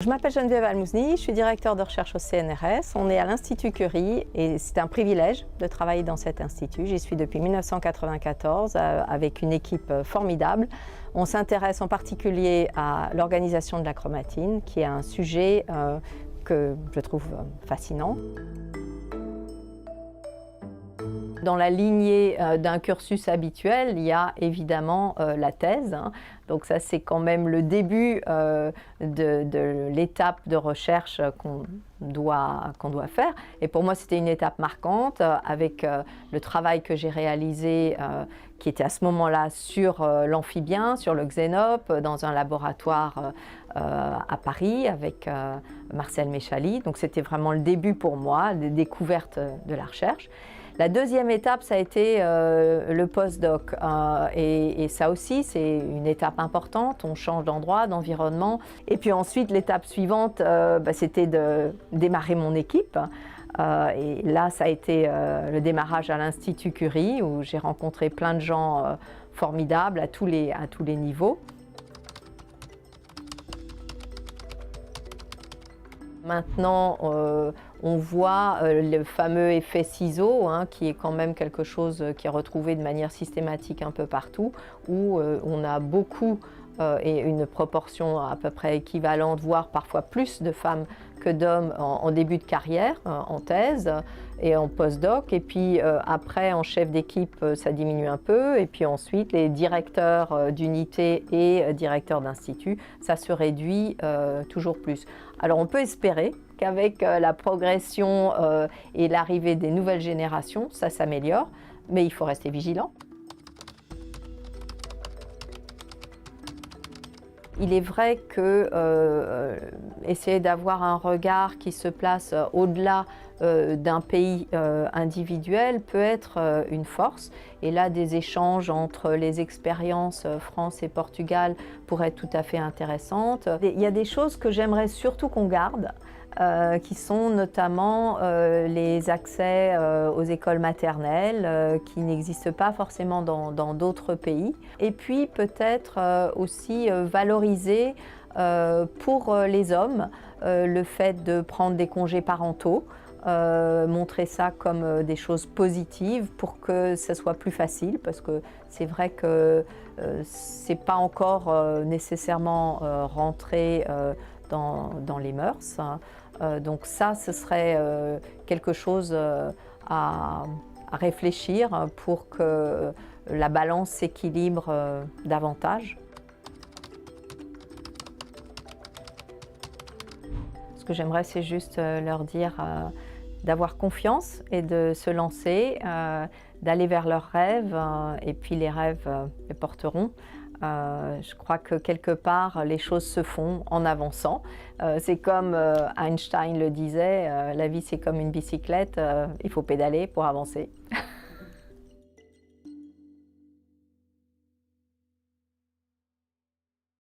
Je m'appelle Geneviève Almousni, je suis directeur de recherche au CNRS. On est à l'Institut Curie et c'est un privilège de travailler dans cet institut. J'y suis depuis 1994 avec une équipe formidable. On s'intéresse en particulier à l'organisation de la chromatine, qui est un sujet que je trouve fascinant. Dans la lignée d'un cursus habituel, il y a évidemment la thèse. Donc ça, c'est quand même le début de l'étape de recherche qu'on doit faire. Et pour moi, c'était une étape marquante avec le travail que j'ai réalisé, qui était à ce moment-là sur l'amphibien, sur le xénope, dans un laboratoire à Paris avec Marcel Méchaly. Donc c'était vraiment le début pour moi, des découvertes de la recherche. La deuxième étape, ça a été le postdoc. Et ça aussi, c'est une étape importante. On change d'endroit, d'environnement. Et puis ensuite, l'étape suivante, c'était de démarrer mon équipe. Et là, ça a été le démarrage à l'Institut Curie, où j'ai rencontré plein de gens formidables à tous les niveaux. Maintenant, on voit le fameux effet ciseau, qui est quand même quelque chose qui est retrouvé de manière systématique un peu partout, où on a beaucoup et une proportion à peu près équivalente, voire parfois plus de femmes que d'hommes en début de carrière, en thèse et en postdoc. Et puis après, en chef d'équipe, ça diminue un peu. Et puis ensuite, les directeurs d'unité et directeurs d'institut, ça se réduit toujours plus. Alors on peut espérer qu'avec la progression et l'arrivée des nouvelles générations, ça s'améliore, mais il faut rester vigilant. Il est vrai que essayer d'avoir un regard qui se place au-delà d'un pays individuel peut être une force. Et là, des échanges entre les expériences France et Portugal pourraient être tout à fait intéressantes. Il y a des choses que j'aimerais surtout qu'on garde, qui sont notamment les accès aux écoles maternelles qui n'existent pas forcément dans d'autres pays. Et puis peut-être aussi valoriser pour les hommes le fait de prendre des congés parentaux, montrer ça comme des choses positives pour que ça soit plus facile, parce que c'est vrai que c'est pas encore nécessairement rentré dans les mœurs. Donc ça, ce serait quelque chose à réfléchir pour que la balance s'équilibre davantage. Ce que j'aimerais, c'est juste leur dire d'avoir confiance et de se lancer, d'aller vers leurs rêves, et puis les rêves les porteront. Je crois que quelque part, les choses se font en avançant. C'est comme Einstein le disait, la vie c'est comme une bicyclette, il faut pédaler pour avancer.